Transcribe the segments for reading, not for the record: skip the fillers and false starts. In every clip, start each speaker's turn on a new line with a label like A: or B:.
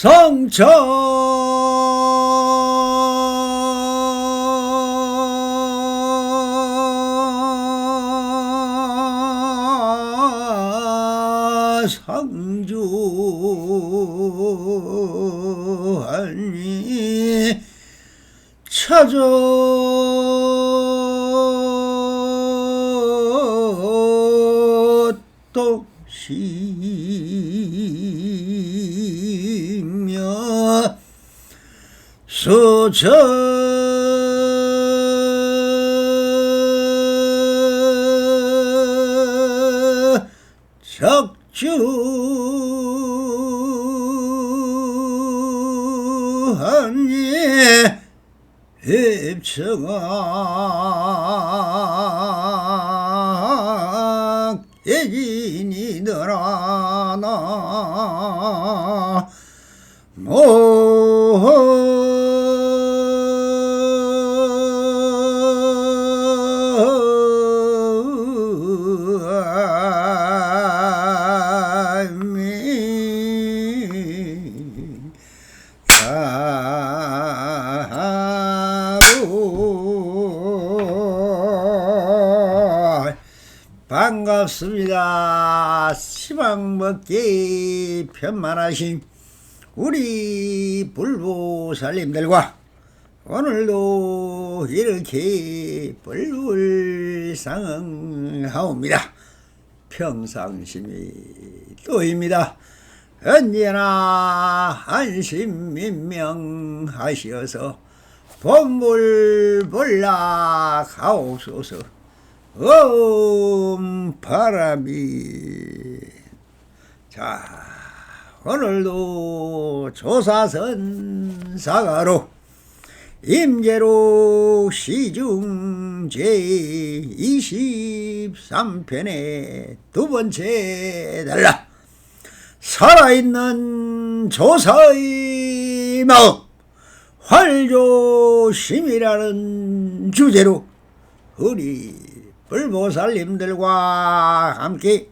A: 성천 상주하니 찾아 또 시며 소천 적주하니 입청아 예진이더라 나 반갑습니다. 시방 먹기 편만하신 우리 불보살님들과 오늘도 이렇게 불불상응하옵니다. 평상심이 또입니다. 언제나 안심민명하시어서 본불볼락하옵소서. 바람이. 자, 오늘도 조사선 사가로 임계록 시중 제23편의 두 번째 달라 살아있는 조사의 마음 활조심이라는 주제로 우리 불보살님들과 함께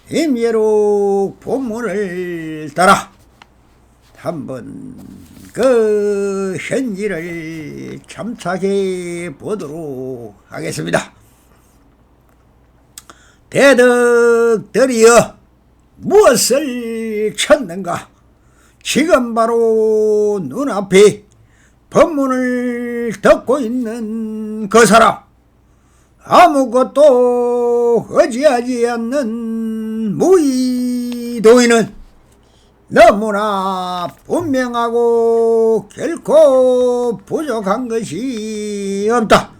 A: 임예록 본문을 따라 한번 그 현지를 참작해 보도록 하겠습니다. 대덕들이여 무엇을 찾는가? 지금 바로 눈앞에 법문을 듣고 있는 그 사람, 아무것도 의지하지 않는 무의도인은 너무나 분명하고 결코 부족한 것이 없다.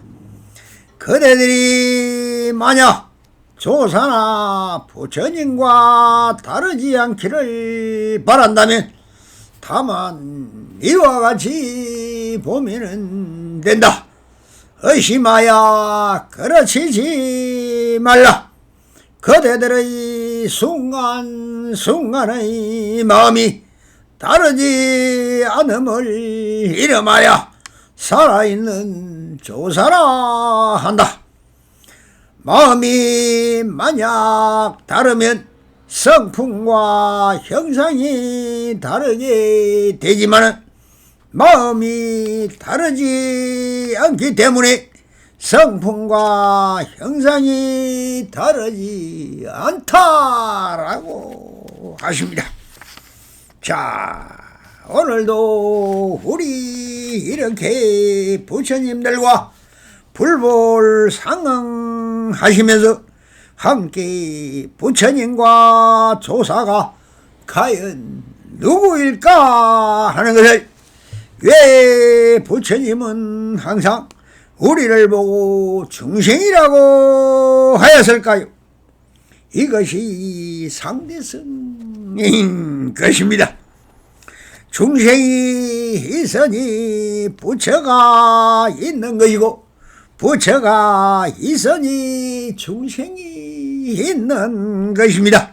A: 그대들이 만약 조사나 부처님과 다르지 않기를 바란다면 다만 이와 같이 보면은 된다. 의심하여 그르치지 말라. 그대들의 순간순간의 마음이 다르지 않음을 이름하여 살아있는 조사라 한다. 마음이 만약 다르면 성품과 형상이 다르게 되지만은 마음이 다르지 않기 때문에 성품과 형상이 다르지 않다라고 하십니다. 자, 오늘도 우리 이렇게 부처님들과 불볼상응하시면서 함께 부처님과 조사가 과연 누구일까 하는 것을 왜 부처님은 항상 우리를 보고 중생이라고 하였을까요? 이것이 상대성인 것입니다. 중생이 있으니 부처가 있는 것이고 부처가 있으니 중생이 있는 것입니다.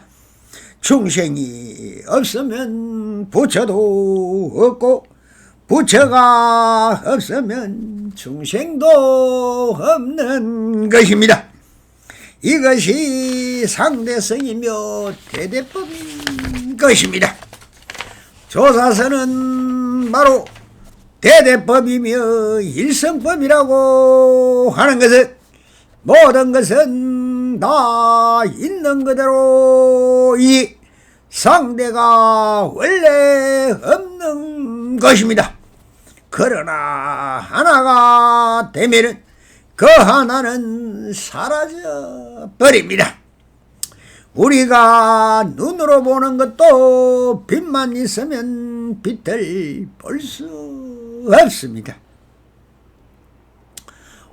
A: 중생이 없으면 부처도 없고 부처가 없으면 중생도 없는 것입니다. 이것이 상대성이며 대대법인 것입니다. 조사서는 바로 대대법이며 일성법이라고 하는 것은 모든 것은 다 있는 그대로 이 상대가 원래 없는 것입니다. 그러나 하나가 되면은 그 하나는 사라져 버립니다. 우리가 눈으로 보는 것도 빛만 있으면 빛을 볼 수 없습니다.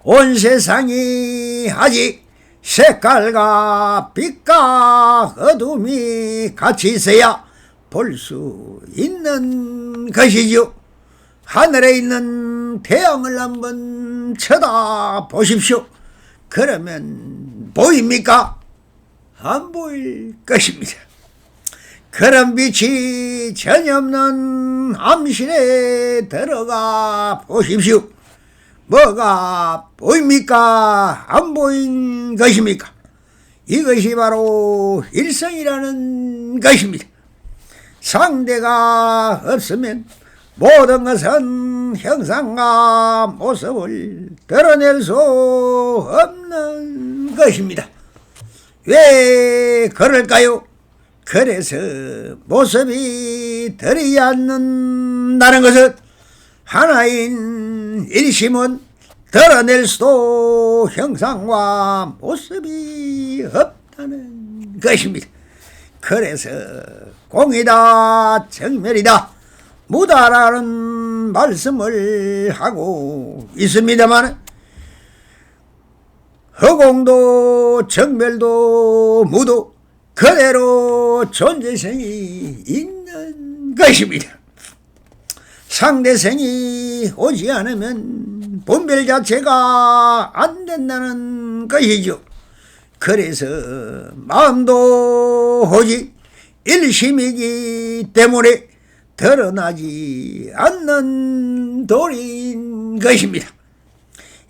A: 온 세상이 아직 색깔과 빛과 어둠이 같이 있어야 볼 수 있는 것이죠. 하늘에 있는 태양을 한번 쳐다보십시오. 그러면 보입니까? 안 보일 것입니다. 그런 빛이 전혀 없는 암실에 들어가 보십시오. 뭐가 보입니까? 안 보인 것입니까? 이것이 바로 일성이라는 것입니다. 상대가 없으면 모든 것은 형상과 모습을 드러낼 수 없는 것입니다. 왜 그럴까요? 그래서 모습이 드러나지 않는다는 것은 하나인 일심은 드러낼 수도 형상과 모습이 없다는 것입니다. 그래서 공이다 정멸이다 무다라는 말씀을 하고 있습니다만 허공도 정멸도 무도 그대로 존재성이 있는 것입니다. 상대성이 오지 않으면 분별 자체가 안 된다는 것이죠. 그래서 마음도 오직 일심이기 때문에 드러나지 않는 도리인 것입니다.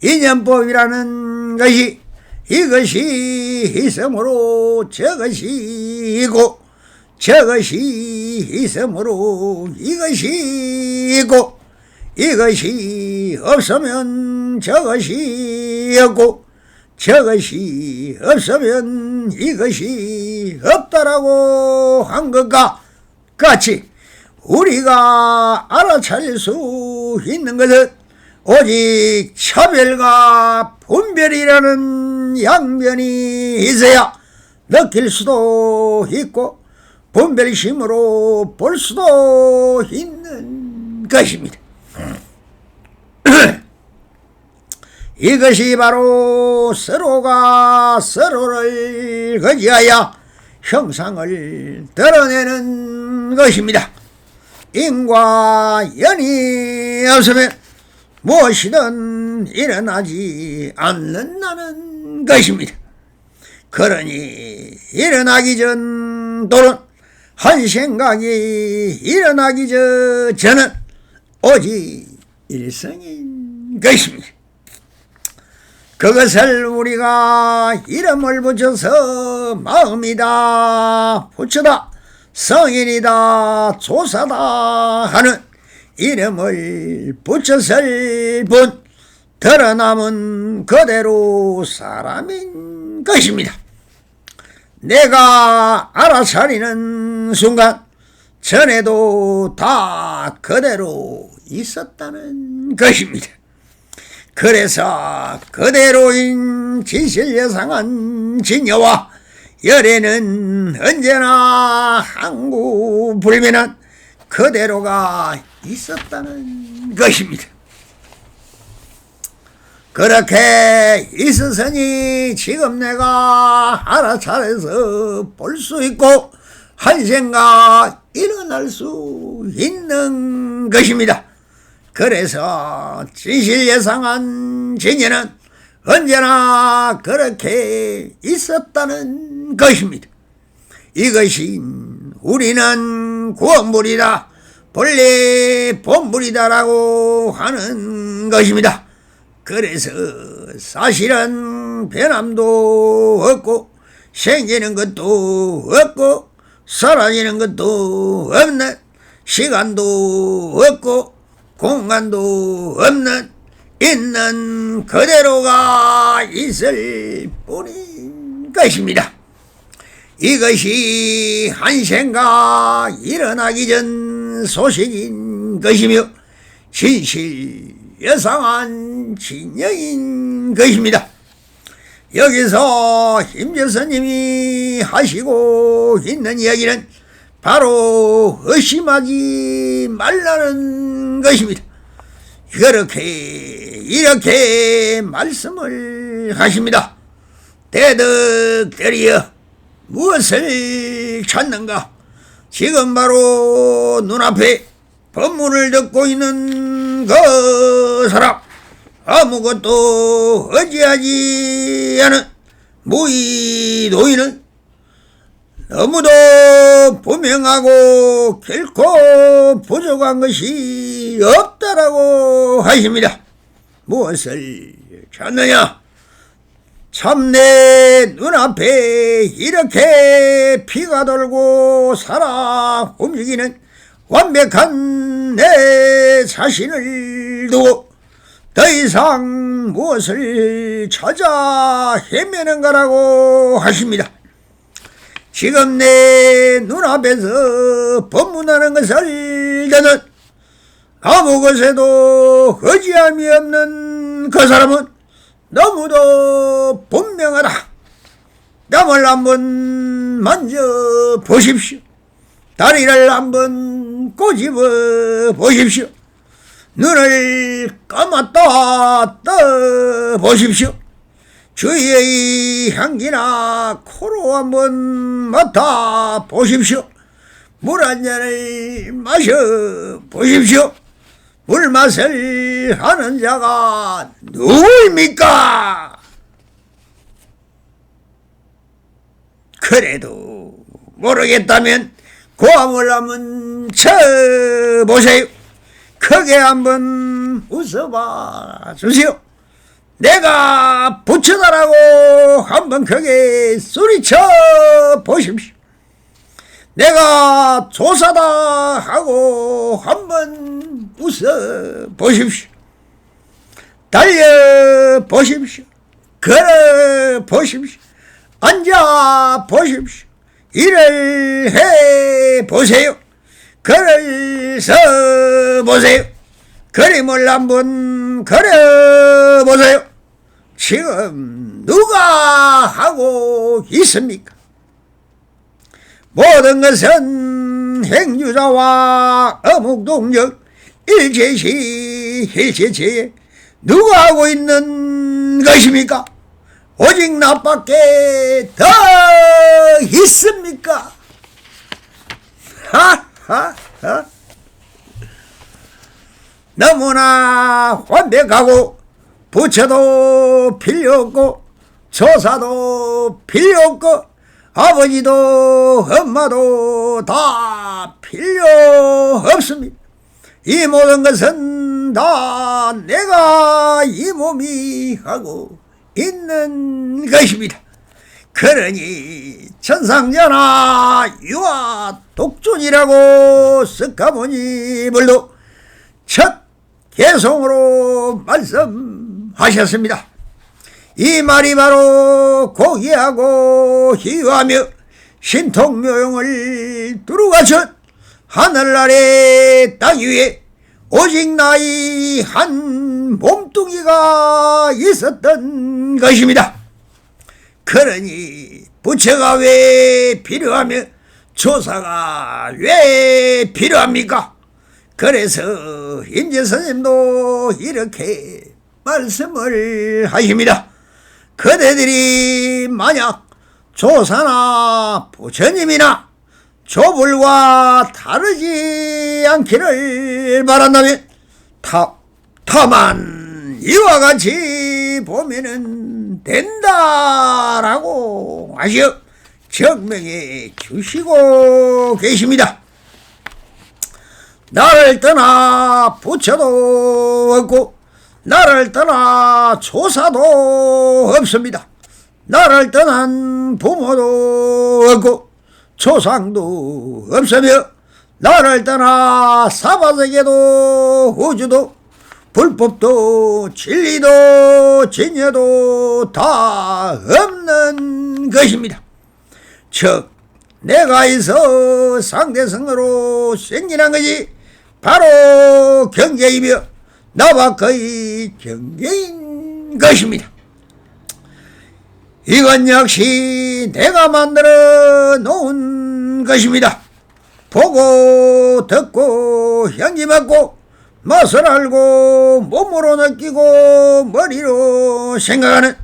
A: 인연법이라는 것이 이것이 있으므로 저것이 있고 저것이 있으므로 이것이 있고 이것이 없으면 저것이 없고 저것이 없으면 이것이 없다라고 한 것과 같이 우리가 알아차릴 수 있는 것은 오직 차별과 분별이라는 양면이 있어야 느낄 수도 있고 분별심으로 볼 수도 있는 것입니다. 이것이 바로 서로가 서로를 거지하여 형상을 드러내는 것입니다. 인과 연이 없으면 무엇이든 일어나지 않는다는 것입니다. 그러니 일어나기 전 또는 한 생각이 일어나기 전은 오직 일성인 것입니다. 그것을 우리가 이름을 붙여서 마음이다, 부처다, 성인이다, 조사다 하는 이름을 붙였을 뿐 드러남은 그대로 사람인 것입니다. 내가 알아차리는 순간 전에도 다 그대로 있었다는 것입니다. 그래서 그대로인 진실예상한 진여와 열애는 언제나 항구불변한 그대로가 있었다는 것입니다. 그렇게 있었으니 지금 내가 알아차려서 볼 수 있고 한 생각 일어날 수 있는 것입니다. 그래서 진실예상한 진여는 언제나 그렇게 있었다는 것입니다. 이것이 우리는 구원물이다, 본래 본물이다라고 하는 것입니다. 그래서 사실은 변함도 없고 생기는 것도 없고 사라지는 것도 없는 시간도 없고 공간도 없는 있는 그대로가 있을 뿐인 것입니다. 이것이 한생가 일어나기 전 소식인 것이며 진실여상한 진영인 것입니다. 여기서 임재선님이 하시고 있는 이야기는 바로 의심하지 말라는 것입니다. 이렇게 말씀을 하십니다. 대득들이여 무엇을 찾는가? 지금 바로 눈앞에 법문을 듣고 있는 그 사람, 아무것도 의지하지 않은 무의노인은 너무도 분명하고 결코 부족한 것이 없다라고 하십니다. 무엇을 찾느냐? 참 내 눈앞에 이렇게 피가 돌고 살아 움직이는 완벽한 내 자신을 두고 더 이상 무엇을 찾아 헤매는가라고 하십니다. 지금 내 눈앞에서 법문하는 것을 저는 아무 것에도 의지함이 없는 그 사람은 너무도 분명하다. 땀을 한번 만져보십시오. 다리를 한번 꼬집어 보십시오. 눈을 감았다 떠보십시오. 주위의 향기나 코로 한번 맡아보십시오. 물 한 잔을 마셔보십시오. 물맛을 아는 자가 누구입니까? 그래도 모르겠다면 고함을 한번 쳐보세요. 크게 한번 웃어봐 주시오. 내가 부처다라고 한번 크게 소리쳐 보십시오. 내가 조사다 하고 한번 웃어 보십시오. 달려 보십시오. 걸어 보십시오. 앉아 보십시오. 일을 해 보세요. 글을 써 보세요. 그림을 한번 그려 보세요. 지금 누가 하고 있습니까? 모든 것은 행주자와 어묵동력 일제시 일제체에 누가 하고 있는 것입니까? 오직 나밖에 더 있습니까? 하하하. 너무나 완벽하고 부처도 필요 없고 조사도 필요 없고 아버지도 엄마도 다 필요 없습니다. 이 모든 것은 다 내가 이 몸이 하고 있는 것입니다. 그러니 천상전하 유아 독존이라고 석가모니불도 첫 개송으로 말씀하셨습니다. 이 말이 바로 고귀하고 희유하며 신통묘용을 두루가천 하늘 아래 땅 위에 오직 나의 한 몸뚱이가 있었던 것입니다. 그러니 부처가 왜 필요하며 조사가 왜 필요합니까? 그래서 임재선생님도 이렇게 말씀을 하십니다. 그대들이 만약 조사나 부처님이나 조불과 다르지 않기를 바란다면 다만 이와 같이 보면은 된다라고 하시어 증명해 주시고 계십니다. 나를 떠나 부처도 없고 나를 떠나 조사도 없습니다. 나를 떠난 부모도 없고 조상도 없으며 나를 떠나 사바세계도 우주도 불법도 진리도 진여도 다 없는 것입니다. 즉 내가 있어 상대성으로 생기는 것이 바로 경계이며 나와 거의 경계인 것입니다. 이건 역시 내가 만들어 놓은 것입니다. 보고 듣고 향기 맡고 맛을 알고 몸으로 느끼고 머리로 생각하는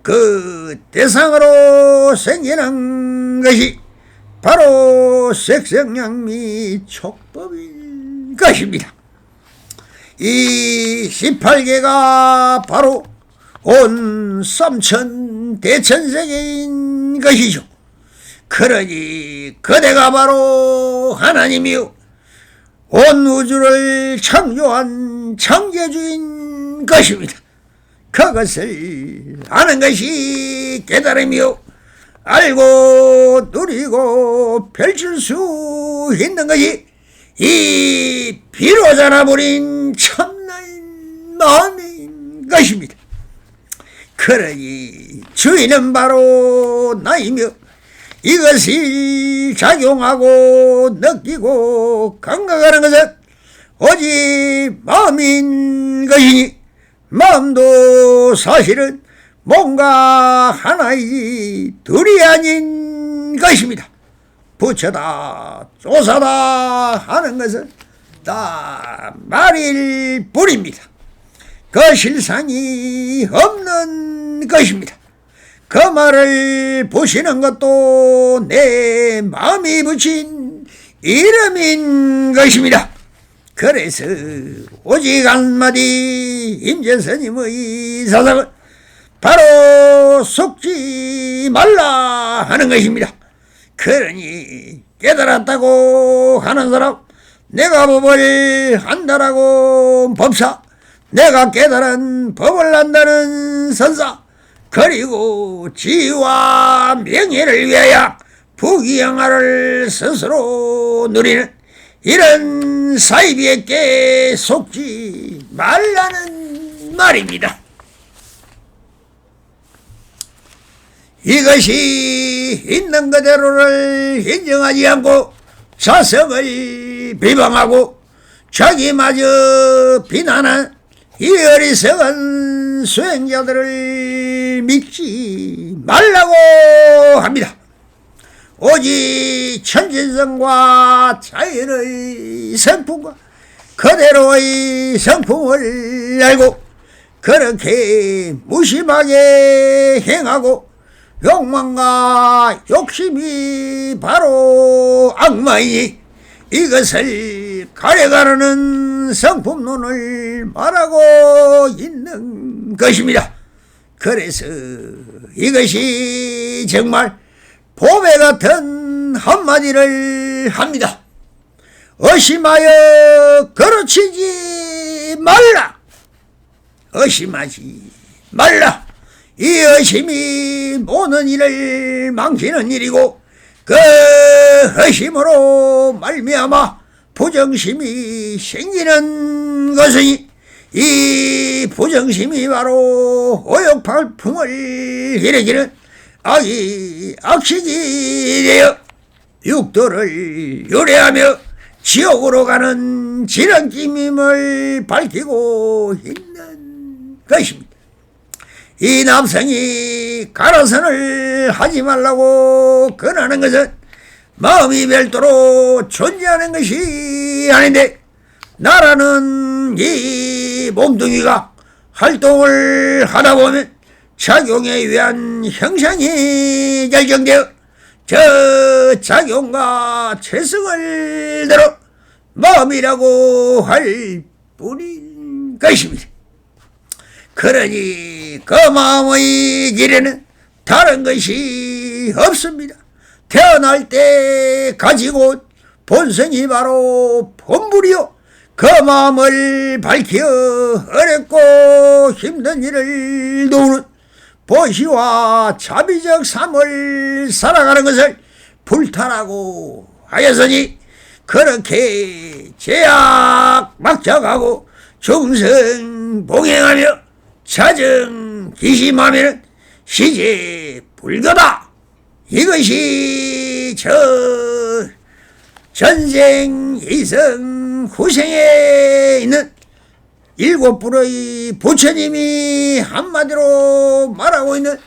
A: 그 대상으로 생기는 것이 바로 색색양미 촉법인 것입니다. 이 18개가 바로 온 삼천 대천세계인 것이죠. 그러니 그대가 바로 하나님이요 온 우주를 창조한 창조주인 것입니다. 그것을 아는 것이 깨달음이요 알고 누리고 펼칠 수 있는 것이 이 비로자 나버린 참나인 마음인 것입니다. 그러니 주인은 바로 나이며 이것이 작용하고 느끼고 감각하는 것은 오직 마음인 것이니 마음도 사실은 뭔가 하나이지 둘이 아닌 것입니다. 부처다 조사다 하는 것은 다 말일 뿐입니다. 그 실상이 없는 것입니다. 그 말을 보시는 것도 내 마음이 붙인 이름인 것입니다. 그래서 오직 한마디 임재스님의 사상은 바로 속지 말라 하는 것입니다. 그러니 깨달았다고 하는 사람, 내가 법을 한다라고 법사, 내가 깨달은 법을 한다는 선사, 그리고 지위와 명예를 위하여 부귀영화를 스스로 누리는 이런 사이비에게 속지 말라는 말입니다. 이것이 있는 그대로를 인정하지 않고 자성을 비방하고 자기마저 비난한 이 어리석은 수행자들을 믿지 말라고 합니다. 오직 천진성과 자연의 성품과 그대로의 성품을 알고 그렇게 무심하게 행하고 욕망과 욕심이 바로 악마이니 이것을 가려가르는 성품론을 말하고 있는 것입니다. 그래서 이것이 정말 보배 같은 한마디를 합니다. 의심하여 거르치지 말라. 의심하지 말라. 이 의심이 모든 일을 망치는 일이고 그 의심으로 말미암아 부정심이 생기는 것이니 이 부정심이 바로 오욕팔풍을 일으키는 악식이 되어 육도를 유래하며 지옥으로 가는 지름길임을 밝히고 있는 것입니다. 이 남성이 가라선을 하지 말라고 권하는 것은 마음이 별도로 존재하는 것이 아닌데 나라는 이 몸뚱이가 활동을 하다 보면 작용에 의한 형상이 결정되어 저 작용과 최성을 들어 마음이라고 할 뿐인 것입니다. 그러니 그 마음의 길에는 다른 것이 없습니다. 태어날 때 가지고 본성이 바로 본불이요 그 마음을 밝혀 어렵고 힘든 일을 도우는 보시와 자비적 삶을 살아가는 것을 불타라고 하였으니 그렇게 제약 막작하고 중생 봉행하며 자정 기심하면 시제 불교다. 이것이 전생 이생 후생에 있는 일곱 불의 부처님이 한마디로 말하고 있는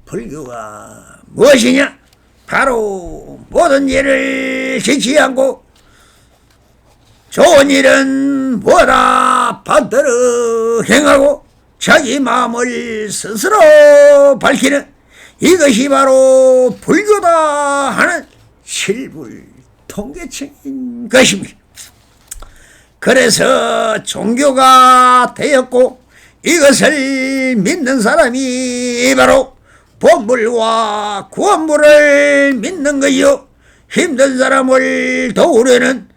A: 불교가 무엇이냐? 바로 모든 일을 지치 않고 좋은 일은 뭐다 받들어 행하고 자기 마음을 스스로 밝히는 이것이 바로 불교다 하는 칠불통계청인 것입니다. 그래서 종교가 되었고 이것을 믿는 사람이 바로 본불과 구원불을 믿는 것이요, 힘든 사람을 도우려는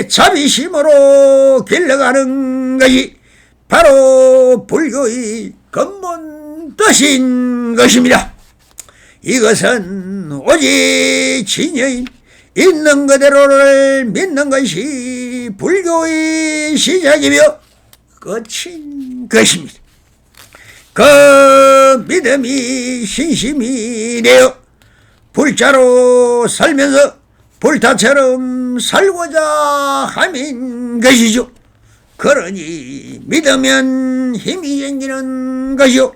A: 대자비심으로 길러가는 것이 바로 불교의 근본 뜻인 것입니다. 이것은 오직 진여인 있는 그대로를 믿는 것이 불교의 시작이며 끝인 것입니다. 그 믿음이 신심이 되어 불자로 살면서 불타처럼 살고자 함인 것이죠. 그러니 믿으면 힘이 생기는 것이요,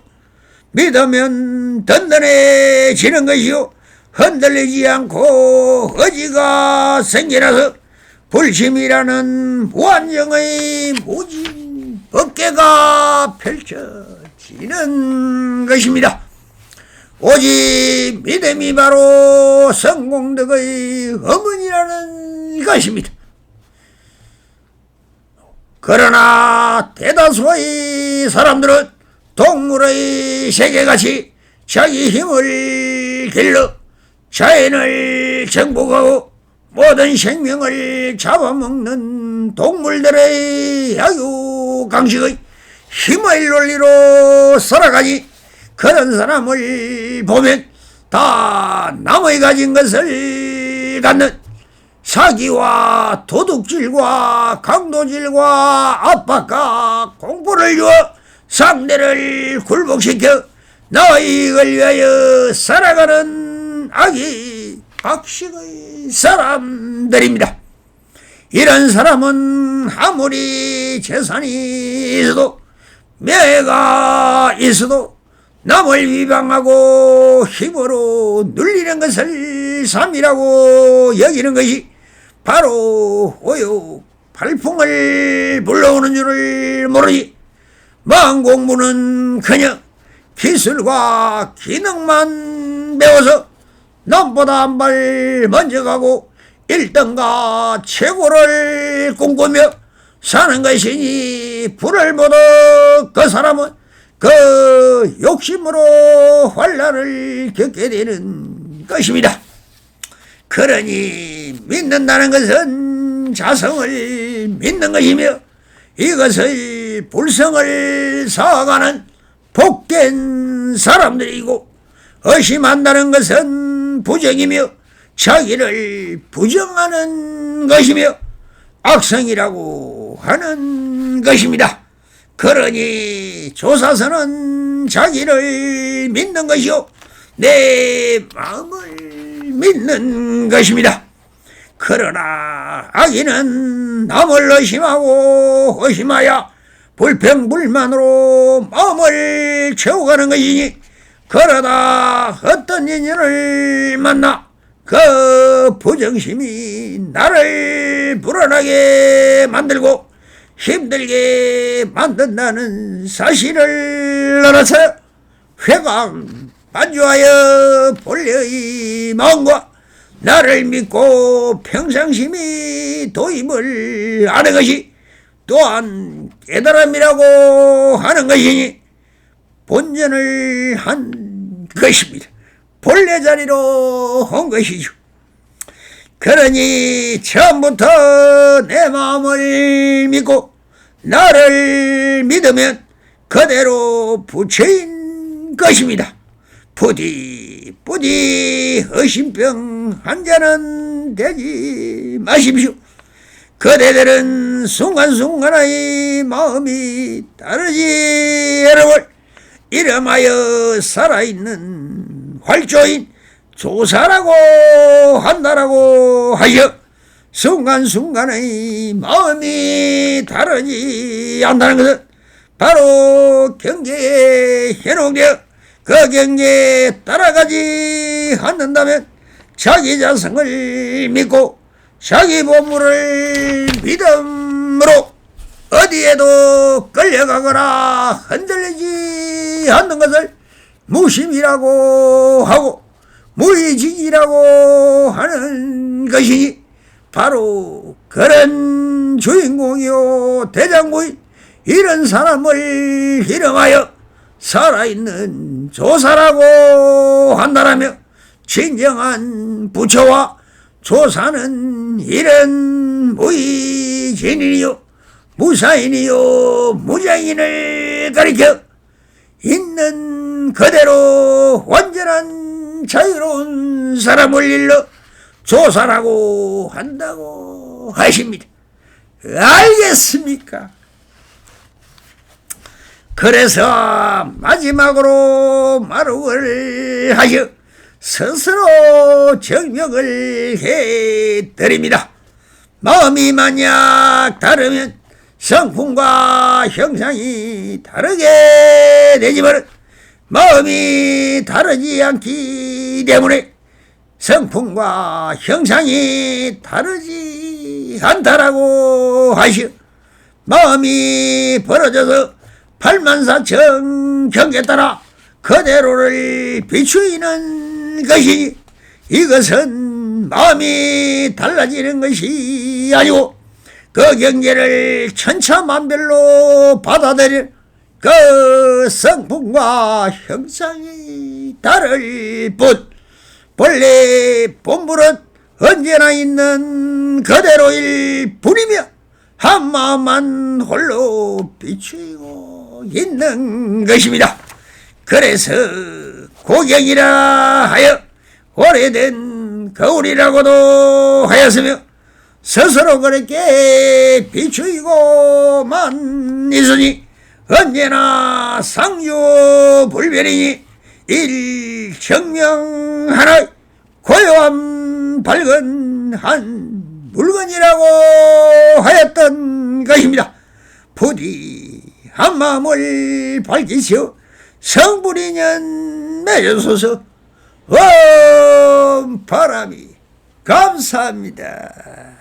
A: 믿으면 든든해지는 것이요, 흔들리지 않고 의지가 생겨나서 불심이라는 무한정의 무진 법계가 펼쳐지는 것입니다. 오직 믿음이 바로 성공덕의 어머니라는 것입니다. 그러나 대다수의 사람들은 동물의 세계같이 자기 힘을 길러 자연을 정복하고 모든 생명을 잡아먹는 동물들의 약육강식의 힘의 논리로 살아가니 그런 사람을 보면 다 남의 가진 것을 갖는 사기와 도둑질과 강도질과 압박과 공포를 주어 상대를 굴복시켜 너희를 위하여 살아가는 악의 악식의 사람들입니다. 이런 사람은 아무리 재산이 있어도 명예가 있어도 남을 비방하고 힘으로 눌리는 것을 삶이라고 여기는 것이 바로 오욕 발풍을 불러오는 줄을 모르니 마음 공부는 그냥 기술과 기능만 배워서 남보다 한 발 먼저 가고 1등과 최고를 꿈꾸며 사는 것이니 불을 못 얻어 그 사람은 그 욕심으로 환난을 겪게 되는 것입니다. 그러니 믿는다는 것은 자성을 믿는 것이며 이것을 불성을 쌓아가는 복된 사람들이고, 의심한다는 것은 부정이며 자기를 부정하는 것이며 악성이라고 하는 것입니다. 그러니 조사서는 자기를 믿는 것이요 내 마음을 믿는 것입니다. 그러나 악인은 남을 의심하고 의심하여 불평불만으로 마음을 채워가는 것이니 그러다 어떤 인연을 만나 그 부정심이 나를 불안하게 만들고 힘들게 만든다는 사실을 알아서 회감 반주하여 본래의 마음과 나를 믿고 평상심이 도입을 하는 것이 또한 깨달음이라고 하는 것이니 본전을 한 것입니다. 본래 자리로 온 것이죠. 그러니 처음부터 내 마음을 믿고 나를 믿으면 그대로 부처인 것입니다. 부디 의심병 환자는 되지 마십시오. 그대들은 순간순간의 마음이 다르지 여러분. 이름하여 살아있는 활조인 조사라고 한다라고 하여 순간순간의 마음이 다르지 않다는 것은 바로 경계에 현혹되어 그 경계에 따라가지 않는다면 자기 자성을 믿고 자기 본분을 믿음으로 어디에도 끌려가거나 흔들리지 않는 것을 무심이라고 하고 무의식이라고 하는 것이니 바로 그런 주인공이요 대장부인 이런 사람을 이름하여 살아있는 조사라고 한다라며 진정한 부처와 조사는 이런 무의진이요 무사인이요 무장인을 가리켜 있는 그대로 완전한 자유로운 사람을 일러 조사라고 한다고 하십니다. 알겠습니까? 그래서 마지막으로 말을 하여 스스로 증명을 해드립니다. 마음이 만약 다르면 성품과 형상이 다르게 되지만 마음이 다르지 않기 때문에 성품과 형상이 다르지 않다라고 하시오. 마음이 벌어져서 팔만사천 경계에 따라 그대로를 비추이는 것이니 이것은 마음이 달라지는 것이 아니고 그 경계를 천차만별로 받아들일 그 성품과 형상이 다를 뿐 본래 본물은 언제나 있는 그대로일 뿐이며 한 마음만 홀로 비추이고 있는 것입니다. 그래서 고경이라 하여 오래된 거울이라고도 하였으며 스스로 그렇게 비추이고만 있으니 언제나 상유불변이니 일정명 하나의 고요한 밝은 한 물건이라고 하였던 것입니다. 부디 한 마음을 밝히시어 성불인연 맺으소서. 바람이 감사합니다.